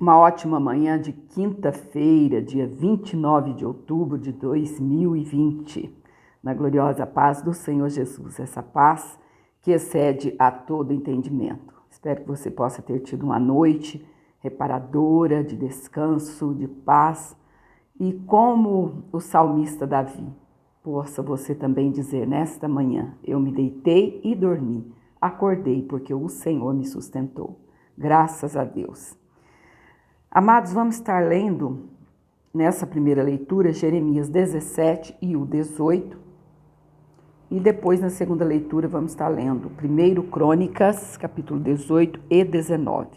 Uma ótima manhã de quinta-feira, dia 29 de outubro de 2020, na gloriosa paz do Senhor Jesus, essa paz que excede a todo entendimento. Espero que você possa ter tido uma noite reparadora, de descanso, de paz, e como o salmista Davi, possa você também dizer nesta manhã: eu me deitei e dormi, acordei porque o Senhor me sustentou. Graças a Deus. Amados, vamos estar lendo nessa primeira leitura Jeremias 17 e o 18. E depois na segunda leitura vamos estar lendo 1 Crônicas, capítulo 18 e 19.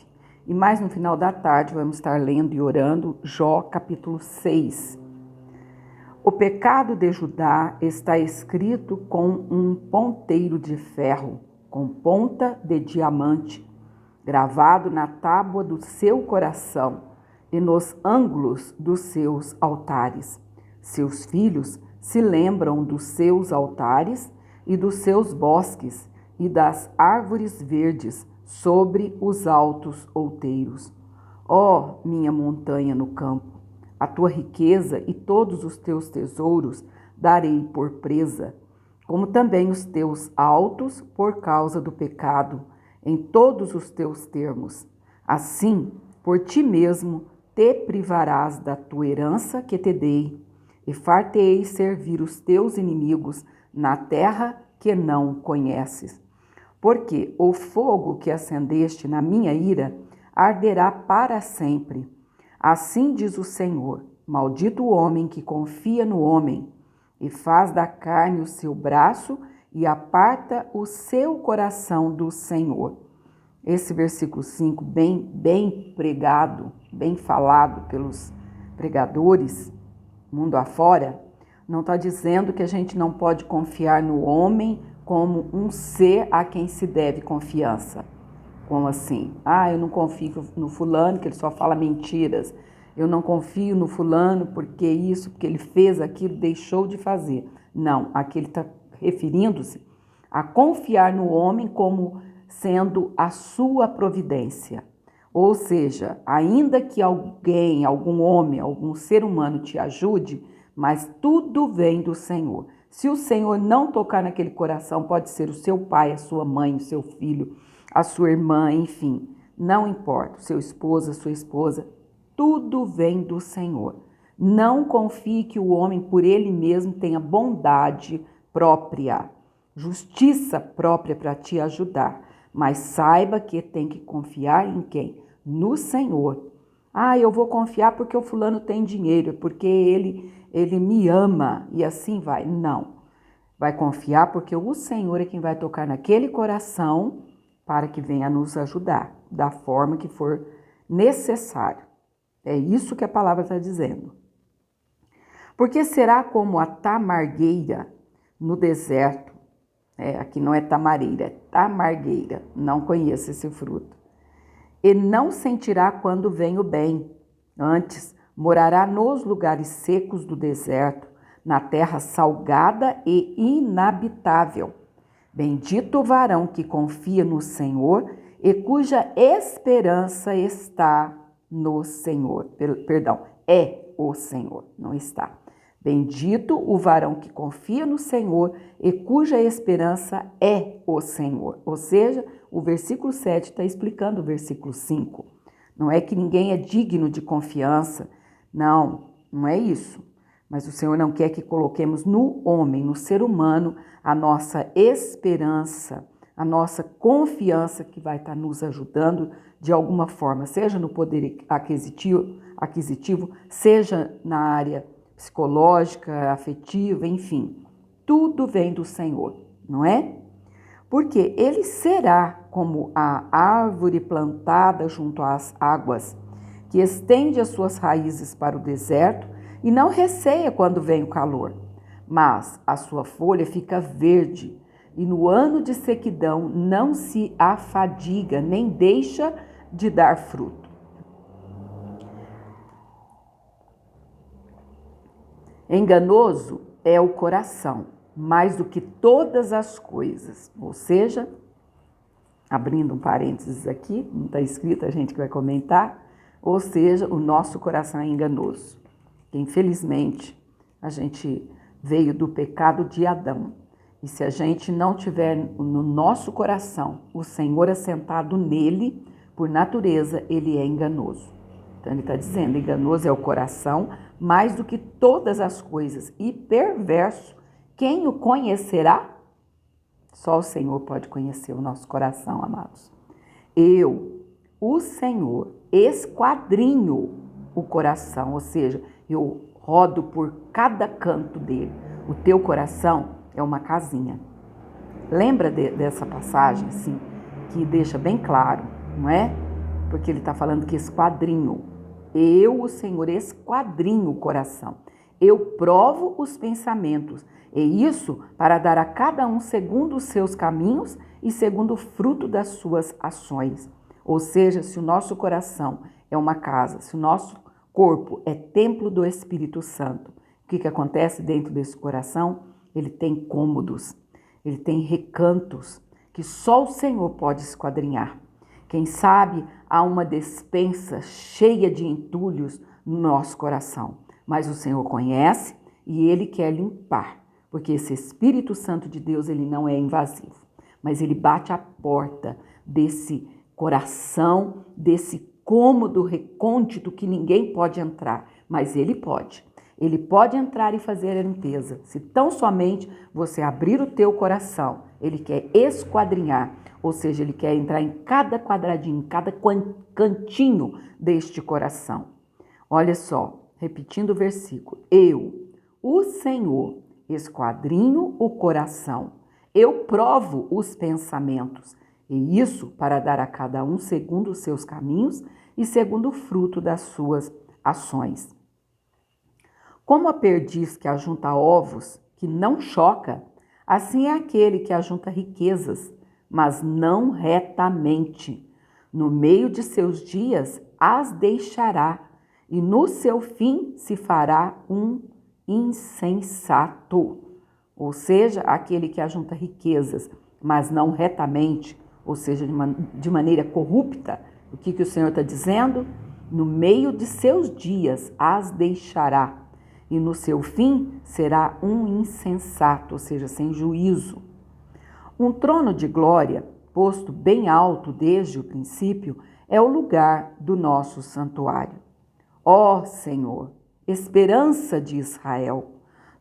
E mais no final da tarde vamos estar lendo e orando Jó, capítulo 6. O pecado de Judá está escrito com um ponteiro de ferro, com ponta de diamante, gravado na tábua do seu coração e nos ângulos dos seus altares. Seus filhos se lembram dos seus altares e dos seus bosques e das árvores verdes sobre os altos outeiros. Ó, minha montanha no campo, a tua riqueza e todos os teus tesouros darei por presa, como também os teus altos por causa do pecado, em todos os teus termos. Assim, por ti mesmo te privarás da tua herança que te dei, e far-te-ei servir os teus inimigos na terra que não conheces. Porque o fogo que acendeste na minha ira arderá para sempre. Assim diz o Senhor: maldito o homem que confia no homem, e faz da carne o seu braço, e aparta o seu coração do Senhor. Esse versículo 5, bem pregado, bem falado pelos pregadores, mundo afora, não está dizendo que a gente não pode confiar no homem como um ser a quem se deve confiança. Como assim? Eu não confio no fulano, que ele só fala mentiras. Eu não confio no fulano porque isso, porque ele fez aquilo, deixou de fazer. Não, aqui ele está referindo-se a confiar no homem como sendo a sua providência. Ou seja, ainda que alguém, algum homem, algum ser humano te ajude, mas tudo vem do Senhor. Se o Senhor não tocar naquele coração, pode ser o seu pai, a sua mãe, o seu filho, a sua irmã, enfim, não importa, o seu esposo, a sua esposa, tudo vem do Senhor. Não confie que o homem por ele mesmo tenha bondade própria, justiça própria para te ajudar, mas saiba que tem que confiar em quem? No Senhor. Eu vou confiar porque o fulano tem dinheiro, porque ele me ama e assim vai. Não, vai confiar porque o Senhor é quem vai tocar naquele coração para que venha nos ajudar, da forma que for necessário. É isso que a palavra está dizendo. Porque será como a tamargueira no deserto. Aqui não é tamareira, é tamargueira. Não conheço esse fruto. E não sentirá quando vem o bem. Antes, morará nos lugares secos do deserto, na terra salgada e inabitável. Bendito o varão que confia no Senhor e cuja esperança está no Senhor. Perdão, é o Senhor, não está. Bendito o varão que confia no Senhor e cuja esperança é o Senhor. Ou seja, o versículo 7 está explicando o versículo 5. Não é que ninguém é digno de confiança. Não é isso. Mas o Senhor não quer que coloquemos no homem, no ser humano, a nossa esperança, a nossa confiança que vai estar nos ajudando de alguma forma, seja no poder aquisitivo, seja na área psicológica, afetiva, enfim. Tudo vem do Senhor, não é? Porque ele será como a árvore plantada junto às águas, que estende as suas raízes para o deserto e não receia quando vem o calor, mas a sua folha fica verde e no ano de sequidão não se afadiga, nem deixa de dar fruto. Enganoso é o coração, mais do que todas as coisas. Ou seja, abrindo um parênteses aqui, não está escrito, a gente que vai comentar, Ou seja, o nosso coração é enganoso. Infelizmente, a gente veio do pecado de Adão. E se a gente não tiver no nosso coração o Senhor assentado nele, por natureza, ele é enganoso. Então ele está dizendo, enganoso é o coração, mais do que todas as coisas, e perverso. Quem o conhecerá? Só o Senhor pode conhecer o nosso coração, amados. Eu, o Senhor, esquadrinho o coração, ou seja, eu rodo por cada canto dele. O teu coração é uma casinha. Lembra dessa passagem, assim, que deixa bem claro, não é? Porque ele está falando que esquadrinho. Eu, o Senhor, esquadrinho o coração. Eu provo os pensamentos. E isso para dar a cada um segundo os seus caminhos e segundo o fruto das suas ações. Ou seja, se o nosso coração é uma casa, se o nosso corpo é templo do Espírito Santo, o que acontece dentro desse coração? Ele tem cômodos, ele tem recantos que só o Senhor pode esquadrinhar. Quem sabe há uma despensa cheia de entulhos no nosso coração, mas o Senhor conhece e Ele quer limpar, porque esse Espírito Santo de Deus, ele não é invasivo, mas ele bate a porta desse coração, desse cômodo recôndito que ninguém pode entrar, mas ele pode. Ele pode entrar e fazer a limpeza. Se tão somente você abrir o teu coração, ele quer esquadrinhar, ou seja, ele quer entrar em cada quadradinho, em cada cantinho deste coração. Olha só, repetindo o versículo. Eu, o Senhor, esquadrinho o coração. Eu provo os pensamentos. E isso para dar a cada um segundo os seus caminhos e segundo o fruto das suas ações. Como a perdiz que ajunta ovos, que não choca, assim é aquele que ajunta riquezas, mas não retamente. No meio de seus dias as deixará, e no seu fim se fará um insensato. Ou seja, aquele que ajunta riquezas, mas não retamente, ou seja, de maneira corrupta. O que o Senhor está dizendo? No meio de seus dias as deixará, e no seu fim será um insensato, ou seja, sem juízo. Um trono de glória, posto bem alto desde o princípio, é o lugar do nosso santuário. Ó Senhor, esperança de Israel,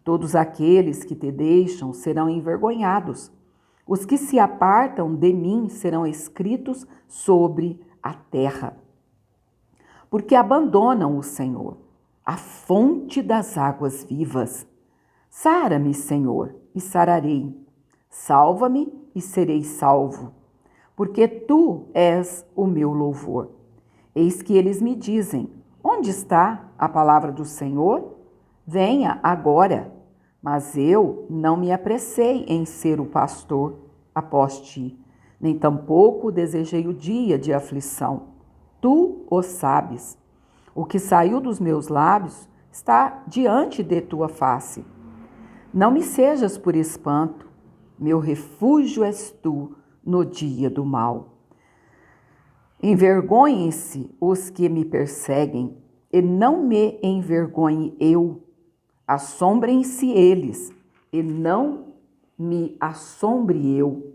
todos aqueles que te deixam serão envergonhados. Os que se apartam de mim serão escritos sobre a terra. Porque abandonam o Senhor, a fonte das águas vivas. Sara-me, Senhor, e sararei. Salva-me e serei salvo, porque tu és o meu louvor. Eis que eles me dizem: onde está a palavra do Senhor? Venha agora. Mas eu não me apressei em ser o pastor após ti, nem tampouco desejei o dia de aflição. Tu o sabes. O que saiu dos meus lábios está diante de tua face. Não me sejas por espanto, meu refúgio és tu no dia do mal. Envergonhem-se os que me perseguem, e não me envergonhe eu. Assombrem-se eles, e não me assombre eu.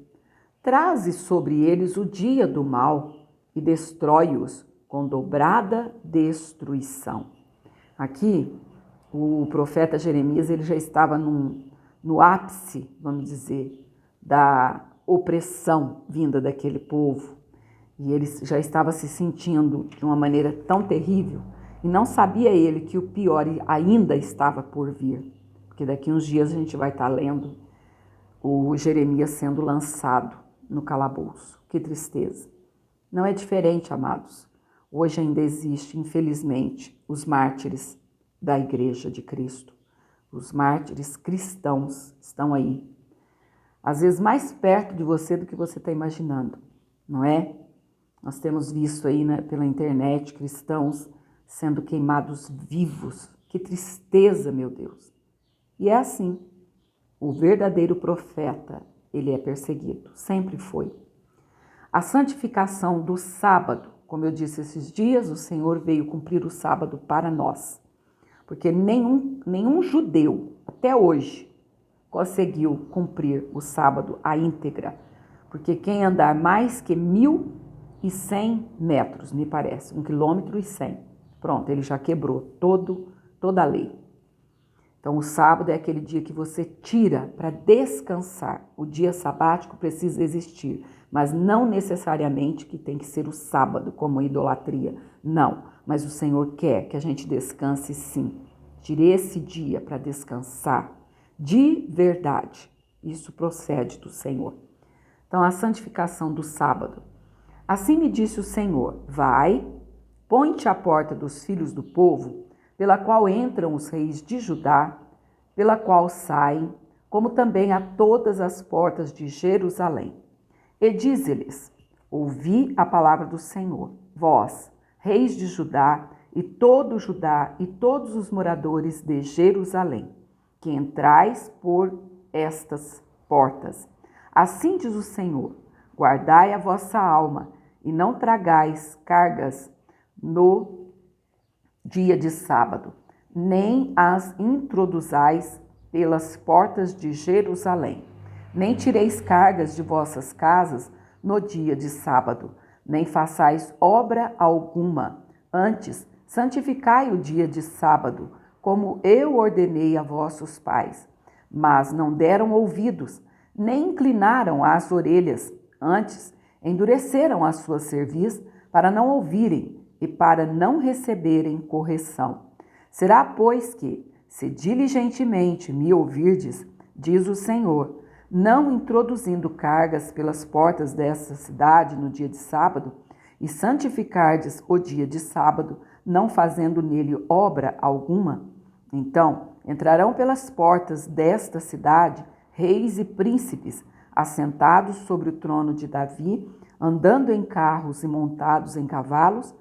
Traze sobre eles o dia do mal, e destrói-os com dobrada destruição. Aqui, o profeta Jeremias ele já estava no ápice, vamos dizer, da opressão vinda daquele povo. E ele já estava se sentindo de uma maneira tão terrível, e não sabia ele que o pior ainda estava por vir. Porque daqui uns dias a gente vai estar lendo o Jeremias sendo lançado no calabouço. Que tristeza. Não é diferente, amados. Hoje ainda existe, infelizmente, os mártires da Igreja de Cristo. Os mártires cristãos estão aí. Às vezes mais perto de você do que você está imaginando, não é? Nós temos visto aí pela internet cristãos sendo queimados vivos. Que tristeza, meu Deus. E é assim. O verdadeiro profeta, ele é perseguido. Sempre foi. A santificação do sábado Como eu disse esses dias, o Senhor veio cumprir o sábado para nós. Porque nenhum judeu, até hoje, conseguiu cumprir o sábado à íntegra. Porque quem andar mais que 1.100 metros, me parece, 1,1 km, pronto, ele já quebrou toda a lei. Então, o sábado é aquele dia que você tira para descansar. O dia sabático precisa existir, mas não necessariamente que tem que ser o sábado, como idolatria. Não, mas o Senhor quer que a gente descanse sim. Tire esse dia para descansar de verdade. Isso procede do Senhor. Então, a santificação do sábado. Assim me disse o Senhor: vai, põe-te à porta dos filhos do povo, pela qual entram os reis de Judá, pela qual saem, como também a todas as portas de Jerusalém. E dize-lhes: ouvi a palavra do Senhor, vós, reis de Judá, e todo Judá e todos os moradores de Jerusalém, que entrais por estas portas. Assim diz o Senhor: guardai a vossa alma, e não tragais cargas no dia de sábado, nem as introduzais pelas portas de Jerusalém, nem tireis cargas de vossas casas no dia de sábado, nem façais obra alguma. Antes, santificai o dia de sábado, como eu ordenei a vossos pais. Mas não deram ouvidos, nem inclinaram as orelhas. Antes, endureceram a sua cerviz para não ouvirem e para não receberem correção. Será, pois, que, se diligentemente me ouvirdes, diz o Senhor, não introduzindo cargas pelas portas dessa cidade no dia de sábado, e santificardes o dia de sábado, não fazendo nele obra alguma, então entrarão pelas portas desta cidade reis e príncipes, assentados sobre o trono de Davi, andando em carros e montados em cavalos,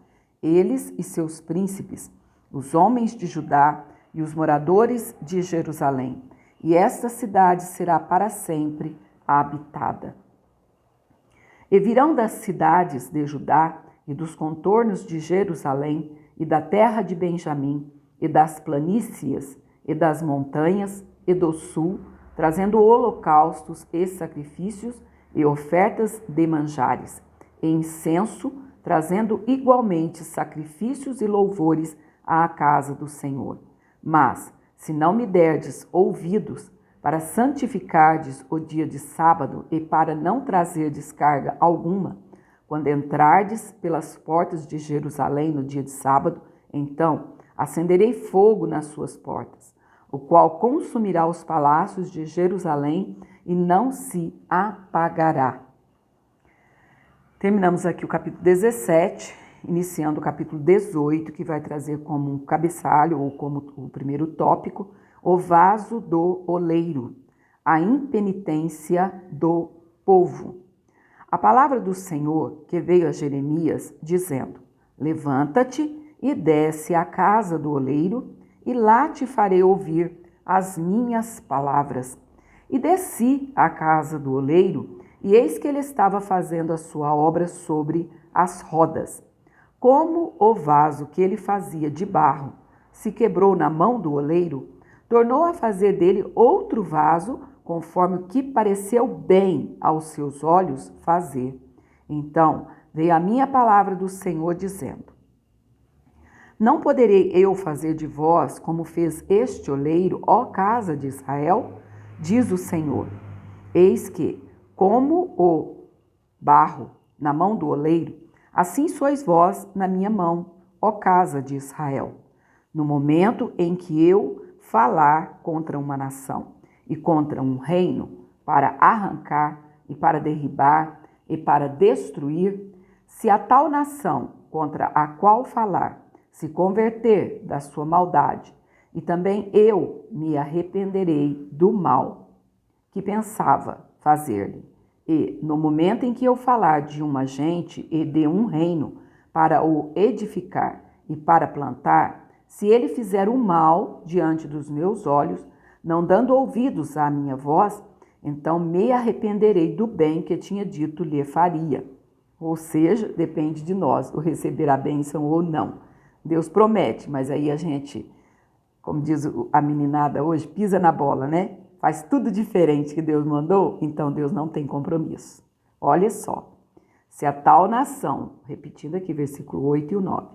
eles e seus príncipes, os homens de Judá e os moradores de Jerusalém, e esta cidade será para sempre habitada. E virão das cidades de Judá e dos contornos de Jerusalém e da terra de Benjamim e das planícies e das montanhas e do sul, trazendo holocaustos e sacrifícios e ofertas de manjares, e incenso, trazendo igualmente sacrifícios e louvores à casa do Senhor. Mas, se não me derdes ouvidos, para santificardes o dia de sábado e para não trazer descarga alguma, quando entrardes pelas portas de Jerusalém no dia de sábado, então acenderei fogo nas suas portas, o qual consumirá os palácios de Jerusalém e não se apagará. Terminamos aqui o capítulo 17, iniciando o capítulo 18, que vai trazer como um cabeçalho, ou como o primeiro tópico, o vaso do oleiro, a impenitência do povo. A palavra do Senhor que veio a Jeremias, dizendo: levanta-te e desce à casa do oleiro, e lá te farei ouvir as minhas palavras. E desci à casa do oleiro, e eis que ele estava fazendo a sua obra sobre as rodas. Como o vaso que ele fazia de barro se quebrou na mão do oleiro, tornou a fazer dele outro vaso, conforme o que pareceu bem aos seus olhos fazer. Então veio a minha palavra do Senhor, dizendo: não poderei eu fazer de vós como fez este oleiro, ó casa de Israel? Diz o Senhor. Eis que, como o barro na mão do oleiro, assim sois vós na minha mão, ó casa de Israel. No momento em que eu falar contra uma nação e contra um reino, para arrancar e para derribar e para destruir, se a tal nação contra a qual falar se converter da sua maldade, e também eu me arrependerei do mal que pensava fazer-lhe. E, no momento em que eu falar de uma gente e de um reino, para o edificar e para plantar, se ele fizer o mal diante dos meus olhos, não dando ouvidos à minha voz, então me arrependerei do bem que tinha dito lhe faria. Ou seja, depende de nós, o receber a bênção ou não. Deus promete, mas aí a gente, como diz a meninada hoje, pisa na bola, né? Faz tudo diferente que Deus mandou, então Deus não tem compromisso. Olha só, se a tal nação, repetindo aqui versículo 8 e o 9,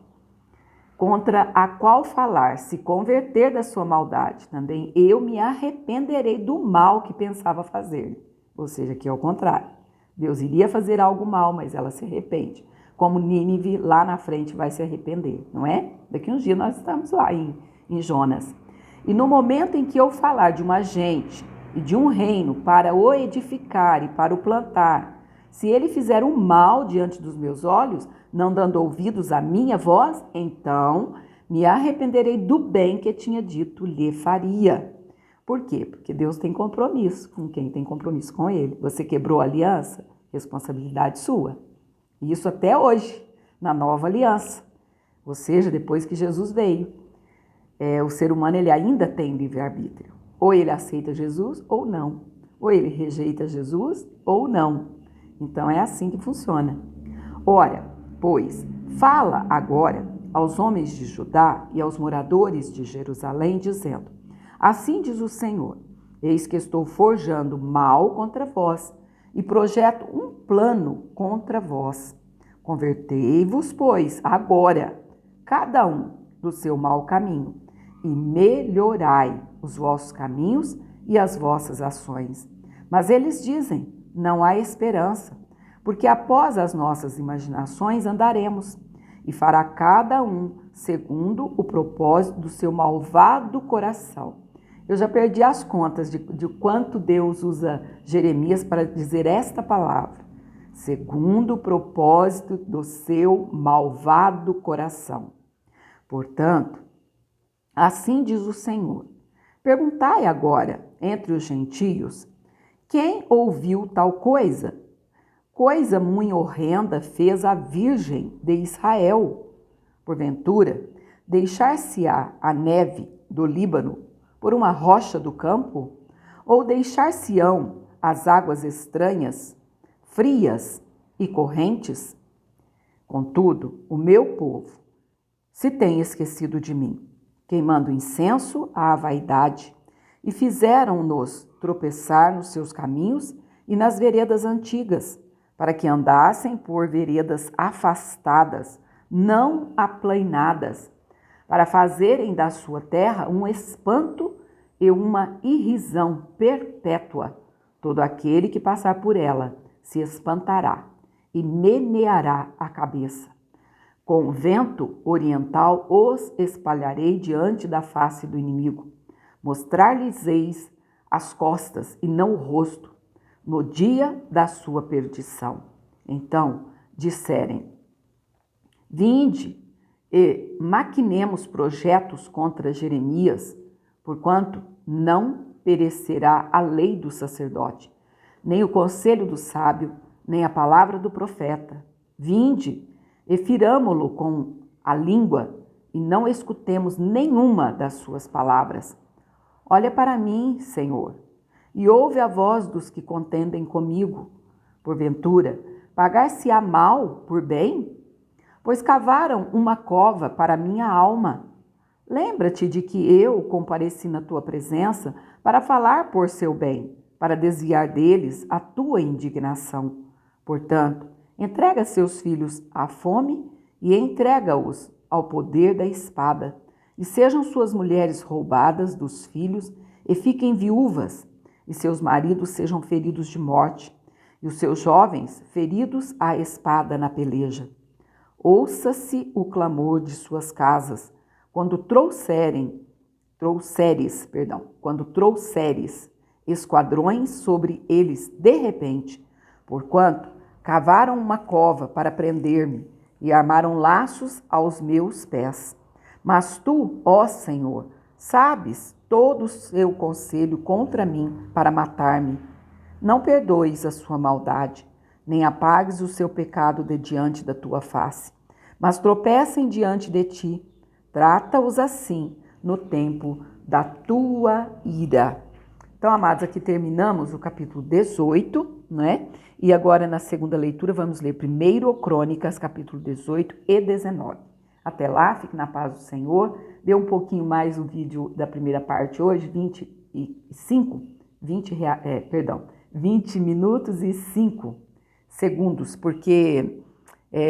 contra a qual falar se converter da sua maldade, também eu me arrependerei do mal que pensava fazer. Ou seja, aqui é o contrário. Deus iria fazer algo mal, mas ela se arrepende. Como Nínive lá na frente vai se arrepender, não é? Daqui uns dias nós estamos lá em Jonas. E no momento em que eu falar de uma gente e de um reino para o edificar e para o plantar, se ele fizer um mal diante dos meus olhos, não dando ouvidos à minha voz, então me arrependerei do bem que tinha dito lhe faria. Por quê? Porque Deus tem compromisso com quem tem compromisso com Ele. Você quebrou a aliança? Responsabilidade sua. E isso até hoje, na nova aliança. Ou seja, depois que Jesus veio, o ser humano ele ainda tem livre-arbítrio. Ou ele aceita Jesus ou não. Ou ele rejeita Jesus ou não. Então é assim que funciona. Ora, pois, fala agora aos homens de Judá e aos moradores de Jerusalém, dizendo: assim diz o Senhor, eis que estou forjando mal contra vós e projeto um plano contra vós. Convertei-vos, pois, agora, cada um do seu mau caminho, e melhorai os vossos caminhos e as vossas ações. Mas eles dizem, não há esperança, porque após as nossas imaginações andaremos, e fará cada um segundo o propósito do seu malvado coração. Eu já perdi as contas de quanto Deus usa Jeremias para dizer esta palavra. Segundo o propósito do seu malvado coração. Portanto, assim diz o Senhor. Perguntai agora, entre os gentios, quem ouviu tal coisa? Coisa muito horrenda fez a Virgem de Israel. Porventura, deixar-se-á a neve do Líbano por uma rocha do campo? Ou deixar-se-ão as águas estranhas, frias e correntes? Contudo, o meu povo se tem esquecido de mim, queimando incenso à vaidade, e fizeram-nos tropeçar nos seus caminhos e nas veredas antigas, para que andassem por veredas afastadas, não aplainadas, para fazerem da sua terra um espanto e uma irrisão perpétua. Todo aquele que passar por ela se espantará e meneará a cabeça. Com o vento oriental os espalharei diante da face do inimigo. Mostrar-lhes-eis as costas e não o rosto, no dia da sua perdição. Então disserem: vinde e maquinemos projetos contra Jeremias, porquanto não perecerá a lei do sacerdote, nem o conselho do sábio, nem a palavra do profeta. Vinde e firamo-lo com a língua, e não escutemos nenhuma das suas palavras. Olha para mim, Senhor, e ouve a voz dos que contendem comigo. Porventura, pagar-se-á mal por bem? Pois cavaram uma cova para minha alma. Lembra-te de que eu compareci na tua presença para falar por seu bem, para desviar deles a tua indignação. Portanto, entrega seus filhos à fome e entrega-os ao poder da espada, e sejam suas mulheres roubadas dos filhos e fiquem viúvas, e seus maridos sejam feridos de morte, e os seus jovens feridos à espada na peleja. Ouça-se o clamor de suas casas, quando trouxeres esquadrões sobre eles de repente, porquanto cavaram uma cova para prender-me e armaram laços aos meus pés. Mas tu, ó Senhor, sabes todo o seu conselho contra mim para matar-me. Não perdoes a sua maldade, nem apagues o seu pecado de diante da tua face, mas tropecem diante de ti. Trata-os assim no tempo da tua ira. Então, amados, aqui terminamos o capítulo 18. né? E agora na segunda leitura vamos ler 1 Crônicas, capítulo 18 e 19. Até lá, fique na paz do Senhor. Dê um pouquinho mais o vídeo da primeira parte hoje, 20 minutos e 5 segundos, porque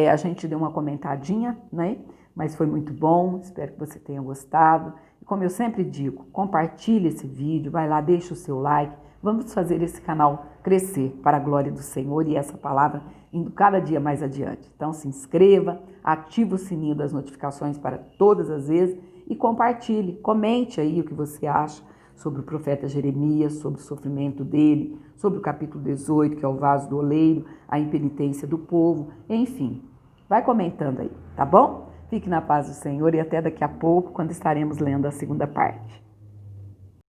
a gente deu uma comentadinha, né? Mas foi muito bom, espero que você tenha gostado. E como eu sempre digo, compartilhe esse vídeo, vai lá, deixa o seu like. Vamos fazer esse canal crescer para a glória do Senhor e essa palavra indo cada dia mais adiante. Então se inscreva, ative o sininho das notificações para todas as vezes e compartilhe, comente aí o que você acha sobre o profeta Jeremias, sobre o sofrimento dele, sobre o capítulo 18, que é o vaso do oleiro, a impenitência do povo, enfim. Vai comentando aí, tá bom? Fique na paz do Senhor e até daqui a pouco, quando estaremos lendo a segunda parte.